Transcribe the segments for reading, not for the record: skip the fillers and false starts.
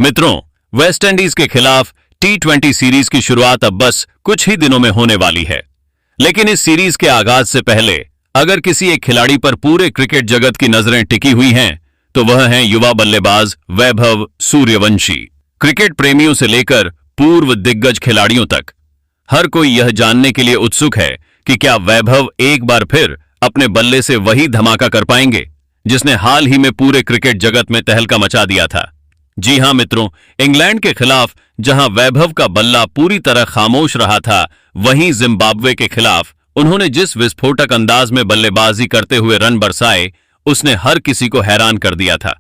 मित्रों, West Indies के खिलाफ T20 सीरीज की शुरुआत अब बस कुछ ही दिनों में होने वाली है। लेकिन इस सीरीज के आगाज से पहले अगर किसी एक खिलाड़ी पर पूरे क्रिकेट जगत की नजरें टिकी हुई हैं, तो वह है युवा बल्लेबाज वैभव सूर्यवंशी। क्रिकेट प्रेमियों से लेकर पूर्व दिग्गज खिलाड़ियों तक हर कोई यह जानने के लिए उत्सुक है कि क्या वैभव एक बार फिर अपने बल्ले से वही धमाका कर पाएंगे जिसने हाल ही में पूरे क्रिकेट जगत में तहलका मचा दिया था। जी हां मित्रों, इंग्लैंड के खिलाफ जहां वैभव का बल्ला पूरी तरह खामोश रहा था, वहीं जिम्बाब्वे के खिलाफ उन्होंने जिस विस्फोटक अंदाज में बल्लेबाजी करते हुए रन बरसाए, उसने हर किसी को हैरान कर दिया था।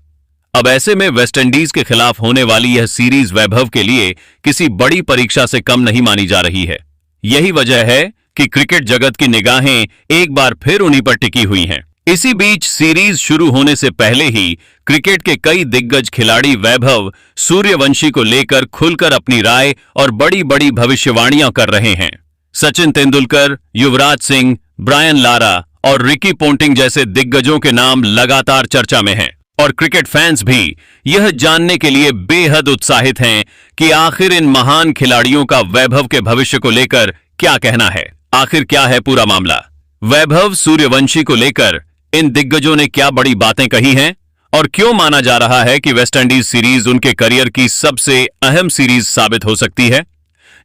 अब ऐसे में वेस्टइंडीज के खिलाफ होने वाली यह सीरीज वैभव के लिए किसी बड़ी परीक्षा से कम नहीं मानी जा रही है। यही वजह है कि क्रिकेट जगत की निगाहें एक बार फिर उन्हीं पर टिकी हुई हैं। इसी बीच सीरीज शुरू होने से पहले ही क्रिकेट के कई दिग्गज खिलाड़ी वैभव सूर्यवंशी को लेकर खुलकर अपनी राय और बड़ी बड़ी भविष्यवाणियां कर रहे हैं। सचिन तेंदुलकर, युवराज सिंह, ब्रायन लारा और रिकी पोंटिंग जैसे दिग्गजों के नाम लगातार चर्चा में हैं और क्रिकेट फैंस भी यह जानने के लिए बेहद उत्साहित हैं कि आखिर इन महान खिलाड़ियों का वैभव के भविष्य को लेकर क्या कहना है। आखिर क्या है पूरा मामला? वैभव सूर्यवंशी को लेकर इन दिग्गजों ने क्या बड़ी बातें कही हैं और क्यों माना जा रहा है कि वेस्टइंडीज सीरीज उनके करियर की सबसे अहम सीरीज साबित हो सकती है?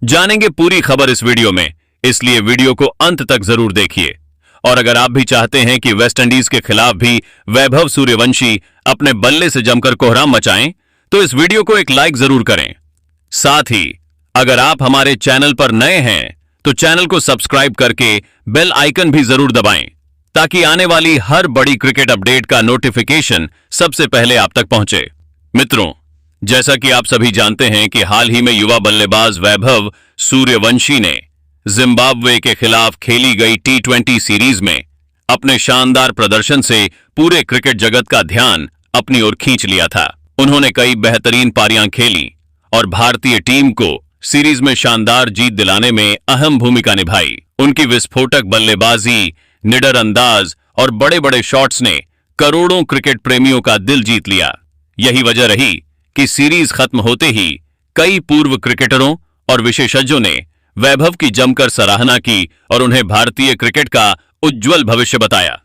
जानेंगे पूरी खबर इस वीडियो में, इसलिए वीडियो को अंत तक जरूर देखिए। और अगर आप भी चाहते हैं कि वेस्टइंडीज के खिलाफ भी वैभव सूर्यवंशी अपने बल्ले से जमकर कोहराम मचाएं, तो इस वीडियो को एक लाइक जरूर करें। साथ ही अगर आप हमारे चैनल पर नए हैं तो चैनल को सब्सक्राइब करके बेल आइकन भी जरूर दबाएं, ताकि आने वाली हर बड़ी क्रिकेट अपडेट का नोटिफिकेशन सबसे पहले आप तक पहुंचे। मित्रों, जैसा कि आप सभी जानते हैं कि हाल ही में युवा बल्लेबाज वैभव सूर्यवंशी ने जिम्बाब्वे के खिलाफ खेली गई T20 सीरीज में अपने शानदार प्रदर्शन से पूरे क्रिकेट जगत का ध्यान अपनी ओर खींच लिया था। उन्होंने कई बेहतरीन पारियां खेली और भारतीय टीम को सीरीज में शानदार जीत दिलाने में अहम भूमिका निभाई। उनकी विस्फोटक बल्लेबाजी, निडर अंदाज और बड़े बड़े शॉट्स ने करोड़ों क्रिकेट प्रेमियों का दिल जीत लिया। यही वजह रही कि सीरीज खत्म होते ही कई पूर्व क्रिकेटरों और विशेषज्ञों ने वैभव की जमकर सराहना की और उन्हें भारतीय क्रिकेट का उज्जवल भविष्य बताया।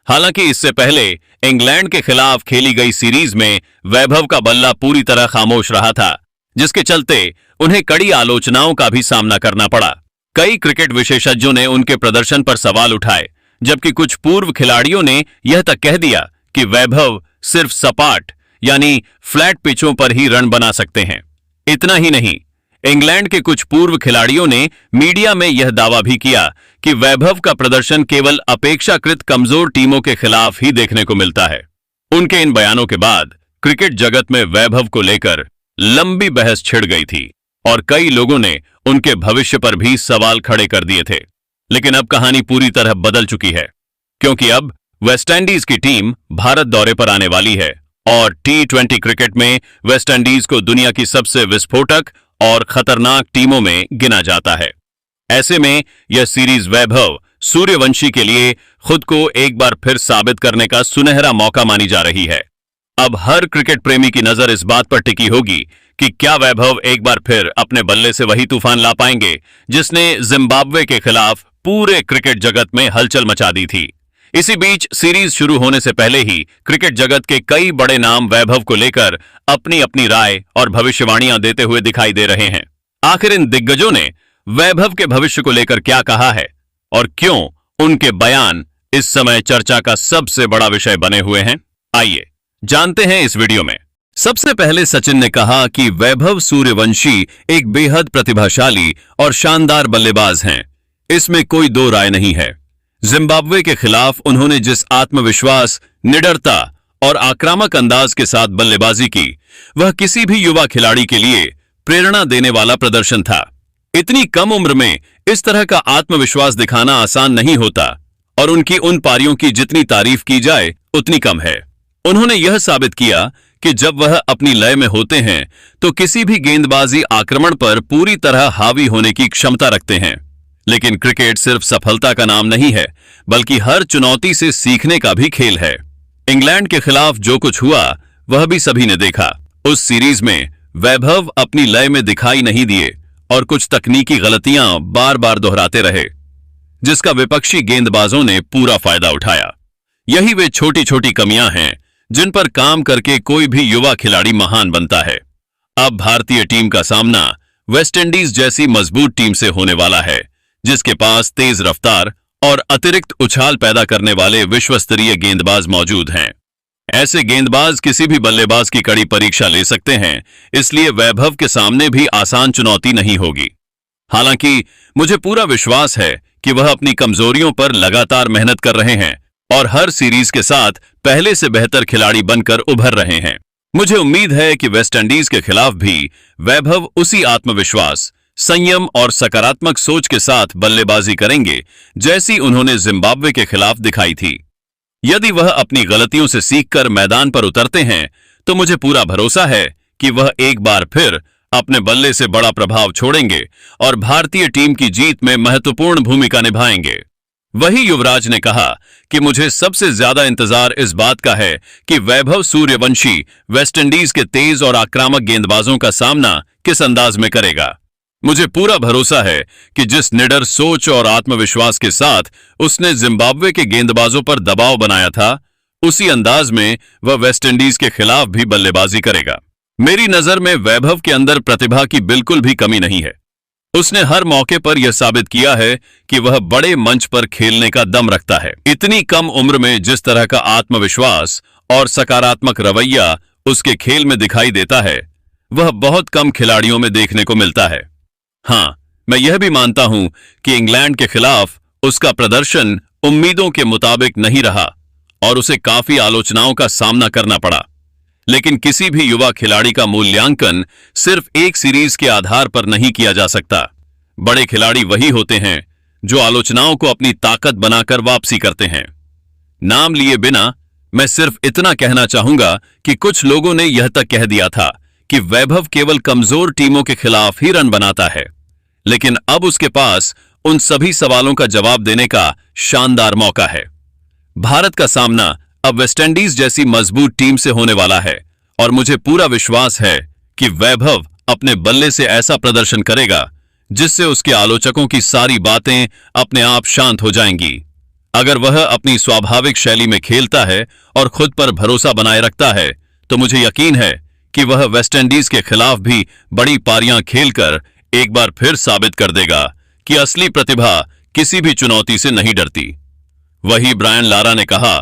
हालांकि इससे पहले इंग्लैंड के खिलाफ खेली गई सीरीज में वैभव का बल्ला पूरी तरह खामोश रहा था, जिसके चलते उन्हें कड़ी आलोचनाओं का भी सामना करना पड़ा। कई क्रिकेट विशेषज्ञों ने उनके प्रदर्शन पर सवाल उठाए, जबकि कुछ पूर्व खिलाड़ियों ने यह तक कह दिया कि वैभव सिर्फ सपाट यानी फ्लैट पिचों पर ही रन बना सकते हैं। इतना ही नहीं, इंग्लैंड के कुछ पूर्व खिलाड़ियों ने मीडिया में यह दावा भी किया कि वैभव का प्रदर्शन केवल अपेक्षाकृत कमजोर टीमों के खिलाफ ही देखने को मिलता है। उनके इन बयानों के बाद क्रिकेट जगत में वैभव को लेकर लंबी बहस छिड़ गई थी और कई लोगों ने उनके भविष्य पर भी सवाल खड़े कर दिए थे। लेकिन अब कहानी पूरी तरह बदल चुकी है, क्योंकि अब वेस्टइंडीज की टीम भारत दौरे पर आने वाली है और T20 क्रिकेट में वेस्टइंडीज को दुनिया की सबसे विस्फोटक और खतरनाक टीमों में गिना जाता है। ऐसे में यह सीरीज वैभव सूर्यवंशी के लिए खुद को एक बार फिर साबित करने का सुनहरा मौका मानी जा रही है। अब हर क्रिकेट प्रेमी की नजर इस बात पर टिकी होगी कि क्या वैभव एक बार फिर अपने बल्ले से वही तूफान ला पाएंगे जिसने जिम्बाब्वे के खिलाफ पूरे क्रिकेट जगत में हलचल मचा दी थी। इसी बीच सीरीज शुरू होने से पहले ही क्रिकेट जगत के कई बड़े नाम वैभव को लेकर अपनी अपनी राय और भविष्यवाणियां देते हुए दिखाई दे रहे हैं। आखिर इन दिग्गजों ने वैभव के भविष्य को लेकर क्या कहा है और क्यों उनके बयान इस समय चर्चा का सबसे बड़ा विषय बने हुए हैं? आइए जानते हैं इस वीडियो में। सबसे पहले सचिन ने कहा कि वैभव सूर्यवंशी एक बेहद प्रतिभाशाली और शानदार बल्लेबाज हैं, इसमें कोई दो राय नहीं है। जिम्बाब्वे के खिलाफ उन्होंने जिस आत्मविश्वास, निडरता और आक्रामक अंदाज के साथ बल्लेबाजी की, वह किसी भी युवा खिलाड़ी के लिए प्रेरणा देने वाला प्रदर्शन था। इतनी कम उम्र में इस तरह का आत्मविश्वास दिखाना आसान नहीं होता और उनकी उन पारियों की जितनी तारीफ की जाए उतनी कम है। उन्होंने यह साबित किया कि जब वह अपनी लय में होते हैं तो किसी भी गेंदबाजी आक्रमण पर पूरी तरह हावी होने की क्षमता रखते हैं। लेकिन क्रिकेट सिर्फ सफलता का नाम नहीं है, बल्कि हर चुनौती से सीखने का भी खेल है। इंग्लैंड के खिलाफ जो कुछ हुआ वह भी सभी ने देखा। उस सीरीज में वैभव अपनी लय में दिखाई नहीं दिए और कुछ तकनीकी गलतियां बार बार दोहराते रहे, जिसका विपक्षी गेंदबाजों ने पूरा फायदा उठाया। यही वे छोटी छोटी कमियां हैं जिन पर काम करके कोई भी युवा खिलाड़ी महान बनता है। अब भारतीय टीम का सामना वेस्टइंडीज जैसी मजबूत टीम से होने वाला है, जिसके पास तेज रफ्तार और अतिरिक्त उछाल पैदा करने वाले विश्वस्तरीय गेंदबाज मौजूद हैं। ऐसे गेंदबाज किसी भी बल्लेबाज की कड़ी परीक्षा ले सकते हैं, इसलिए वैभव के सामने भी आसान चुनौती नहीं होगी। हालांकि मुझे पूरा विश्वास है कि वह अपनी कमजोरियों पर लगातार मेहनत कर रहे हैं और हर सीरीज के साथ पहले से बेहतर खिलाड़ी बनकर उभर रहे हैं। मुझे उम्मीद है कि वेस्टइंडीज के खिलाफ भी वैभव उसी आत्मविश्वास, संयम और सकारात्मक सोच के साथ बल्लेबाजी करेंगे जैसी उन्होंने जिम्बाब्वे के खिलाफ दिखाई थी। यदि वह अपनी गलतियों से सीखकर मैदान पर उतरते हैं तो मुझे पूरा भरोसा है कि वह एक बार फिर अपने बल्ले से बड़ा प्रभाव छोड़ेंगे और भारतीय टीम की जीत में महत्वपूर्ण भूमिका निभाएंगे। वही युवराज ने कहा कि मुझे सबसे ज्यादा इंतजार इस बात का है कि वैभव सूर्यवंशी वेस्टइंडीज के तेज और आक्रामक गेंदबाजों का सामना किस अंदाज में करेगा। मुझे पूरा भरोसा है कि जिस निडर सोच और आत्मविश्वास के साथ उसने जिम्बाब्वे के गेंदबाजों पर दबाव बनाया था, उसी अंदाज में वह वेस्टइंडीज के खिलाफ भी बल्लेबाजी करेगा। मेरी नजर में वैभव के अंदर प्रतिभा की बिल्कुल भी कमी नहीं है। उसने हर मौके पर यह साबित किया है कि वह बड़े मंच पर खेलने का दम रखता है। इतनी कम उम्र में जिस तरह का आत्मविश्वास और सकारात्मक रवैया उसके खेल में दिखाई देता है, वह बहुत कम खिलाड़ियों में देखने को मिलता है। हाँ, मैं यह भी मानता हूं कि इंग्लैंड के खिलाफ उसका प्रदर्शन उम्मीदों के मुताबिक नहीं रहा और उसे काफी आलोचनाओं का सामना करना पड़ा। लेकिन किसी भी युवा खिलाड़ी का मूल्यांकन सिर्फ एक सीरीज के आधार पर नहीं किया जा सकता। बड़े खिलाड़ी वही होते हैं जो आलोचनाओं को अपनी ताकत बनाकर वापसी करते हैं। नाम लिए बिना मैं सिर्फ इतना कहना चाहूंगा कि कुछ लोगों ने यह तक कह दिया था कि वैभव केवल कमजोर टीमों के खिलाफ ही रन बनाता है, लेकिन अब उसके पास उन सभी सवालों का जवाब देने का शानदार मौका है। भारत का सामना अब वेस्टइंडीज जैसी मजबूत टीम से होने वाला है और मुझे पूरा विश्वास है कि वैभव अपने बल्ले से ऐसा प्रदर्शन करेगा जिससे उसके आलोचकों की सारी बातें अपने आप शांत हो जाएंगी। अगर वह अपनी स्वाभाविक शैली में खेलता है और खुद पर भरोसा बनाए रखता है तो मुझे यकीन है कि वह वेस्टइंडीज के खिलाफ भी बड़ी पारियां खेलकर एक बार फिर साबित कर देगा कि असली प्रतिभा किसी भी चुनौती से नहीं डरती। वही ब्रायन लारा ने कहा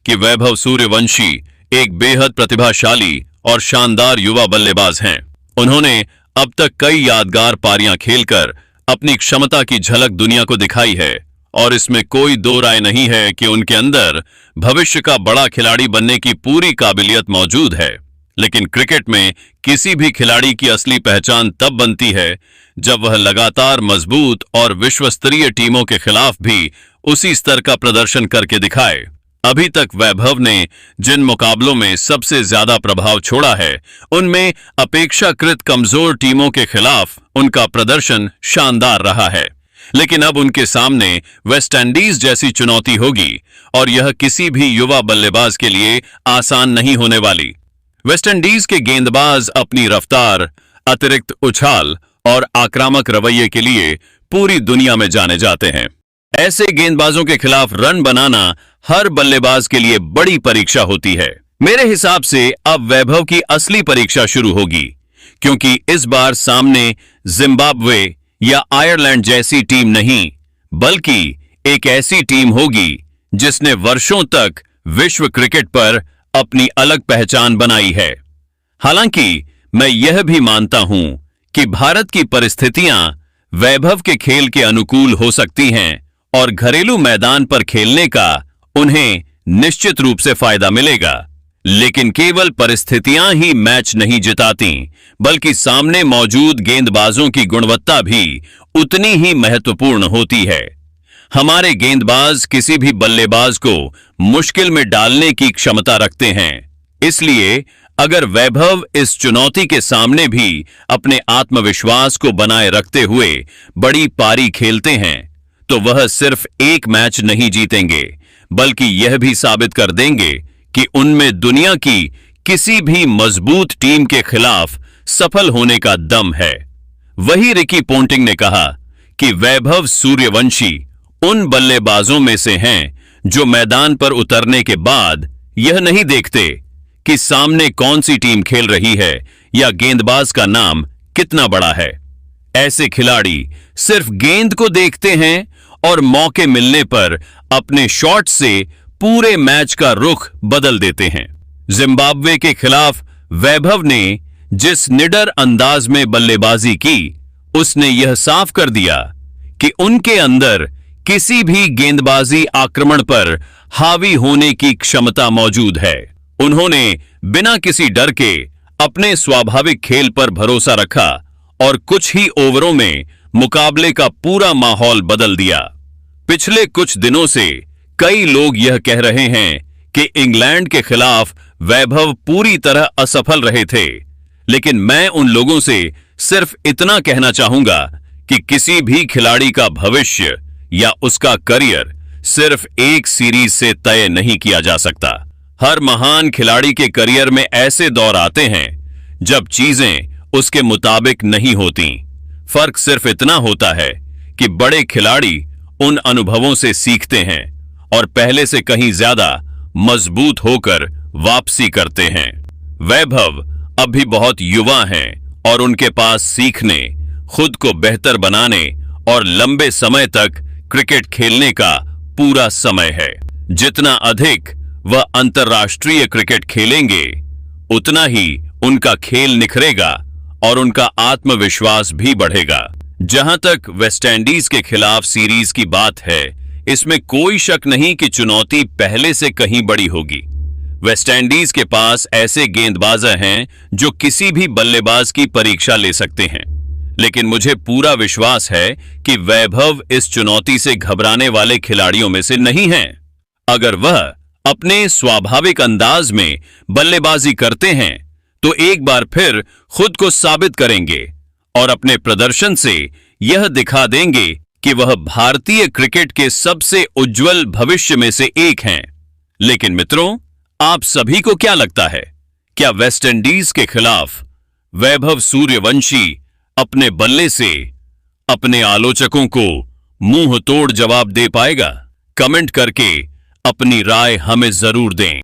कि वैभव सूर्यवंशी एक बेहद प्रतिभाशाली और शानदार युवा बल्लेबाज हैं। उन्होंने अब तक कई यादगार पारियां खेलकर अपनी क्षमता की झलक दुनिया को दिखाई है और इसमें कोई दो राय नहीं है कि उनके अंदर भविष्य का बड़ा खिलाड़ी बनने की पूरी काबिलियत मौजूद है। लेकिन क्रिकेट में किसी भी खिलाड़ी की असली पहचान तब बनती है जब वह लगातार मजबूत और विश्वस्तरीय टीमों के खिलाफ भी उसी स्तर का प्रदर्शन करके दिखाए। अभी तक वैभव ने जिन मुकाबलों में सबसे ज्यादा प्रभाव छोड़ा है, उनमें अपेक्षाकृत कमजोर टीमों के खिलाफ उनका प्रदर्शन शानदार रहा है। लेकिन अब उनके सामने वेस्टइंडीज जैसी चुनौती होगी और यह किसी भी युवा बल्लेबाज के लिए आसान नहीं होने वाली। वेस्टइंडीज के गेंदबाज अपनी रफ्तार, अतिरिक्त उछाल और आक्रामक रवैये के लिए पूरी दुनिया में जाने जाते हैं। ऐसे गेंदबाजों के खिलाफ रन बनाना हर बल्लेबाज के लिए बड़ी परीक्षा होती है। मेरे हिसाब से अब वैभव की असली परीक्षा शुरू होगी, क्योंकि इस बार सामने जिम्बाब्वे या आयरलैंड जैसी टीम नहीं, बल्कि एक ऐसी टीम होगी जिसने वर्षों तक विश्व क्रिकेट पर अपनी अलग पहचान बनाई है। हालांकि मैं यह भी मानता हूं कि भारत की परिस्थितियां वैभव के खेल के अनुकूल हो सकती हैं और घरेलू मैदान पर खेलने का उन्हें निश्चित रूप से फायदा मिलेगा। लेकिन केवल परिस्थितियां ही मैच नहीं जिताती, बल्कि सामने मौजूद गेंदबाजों की गुणवत्ता भी उतनी ही महत्वपूर्ण होती है। हमारे गेंदबाज किसी भी बल्लेबाज को मुश्किल में डालने की क्षमता रखते हैं। इसलिए अगर वैभव इस चुनौती के सामने भी अपने आत्मविश्वास को बनाए रखते हुए बड़ी पारी खेलते हैं, तो वह सिर्फ एक मैच नहीं जीतेंगे, बल्कि यह भी साबित कर देंगे कि उनमें दुनिया की किसी भी मजबूत टीम के खिलाफ सफल होने का दम है। वही रिकी पोंटिंग ने कहा कि वैभव सूर्यवंशी उन बल्लेबाजों में से हैं जो मैदान पर उतरने के बाद यह नहीं देखते कि सामने कौन सी टीम खेल रही है या गेंदबाज का नाम कितना बड़ा है। ऐसे खिलाड़ी सिर्फ गेंद को देखते हैं और मौके मिलने पर अपने शॉट से पूरे मैच का रुख बदल देते हैं। जिम्बाब्वे के खिलाफ वैभव ने जिस निडर अंदाज में बल्लेबाजी की, उसने यह साफ कर दिया कि उनके अंदर किसी भी गेंदबाजी आक्रमण पर हावी होने की क्षमता मौजूद है। उन्होंने बिना किसी डर के अपने स्वाभाविक खेल पर भरोसा रखा और कुछ ही ओवरों में मुकाबले का पूरा माहौल बदल दिया। पिछले कुछ दिनों से कई लोग यह कह रहे हैं कि इंग्लैंड के खिलाफ वैभव पूरी तरह असफल रहे थे, लेकिन मैं उन लोगों से सिर्फ इतना कहना चाहूंगा कि किसी भी खिलाड़ी का भविष्य या उसका करियर सिर्फ एक सीरीज से तय नहीं किया जा सकता। हर महान खिलाड़ी के करियर में ऐसे दौर आते हैं जब चीजें उसके मुताबिक नहीं होती। फर्क सिर्फ इतना होता है कि बड़े खिलाड़ी उन अनुभवों से सीखते हैं और पहले से कहीं ज्यादा मजबूत होकर वापसी करते हैं। वैभव अब भी बहुत युवा हैं और उनके पास सीखने, खुद को बेहतर बनाने और लंबे समय तक क्रिकेट खेलने का पूरा समय है। जितना अधिक वह अंतर्राष्ट्रीय क्रिकेट खेलेंगे, उतना ही उनका खेल निखरेगा और उनका आत्मविश्वास भी बढ़ेगा। जहां तक वेस्टइंडीज के खिलाफ सीरीज की बात है, इसमें कोई शक नहीं कि चुनौती पहले से कहीं बड़ी होगी। वेस्टइंडीज के पास ऐसे गेंदबाज हैं जो किसी भी बल्लेबाज की परीक्षा ले सकते हैं, लेकिन मुझे पूरा विश्वास है कि वैभव इस चुनौती से घबराने वाले खिलाड़ियों में से नहीं हैं। अगर वह अपने स्वाभाविक अंदाज में बल्लेबाजी करते हैं तो एक बार फिर खुद को साबित करेंगे और अपने प्रदर्शन से यह दिखा देंगे कि वह भारतीय क्रिकेट के सबसे उज्जवल भविष्य में से एक हैं। लेकिन मित्रों, आप सभी को क्या लगता है, क्या वेस्टइंडीज के खिलाफ वैभव सूर्यवंशी अपने बल्ले से अपने आलोचकों को मुंह तोड़ जवाब दे पाएगा? कमेंट करके अपनी राय हमें जरूर दें।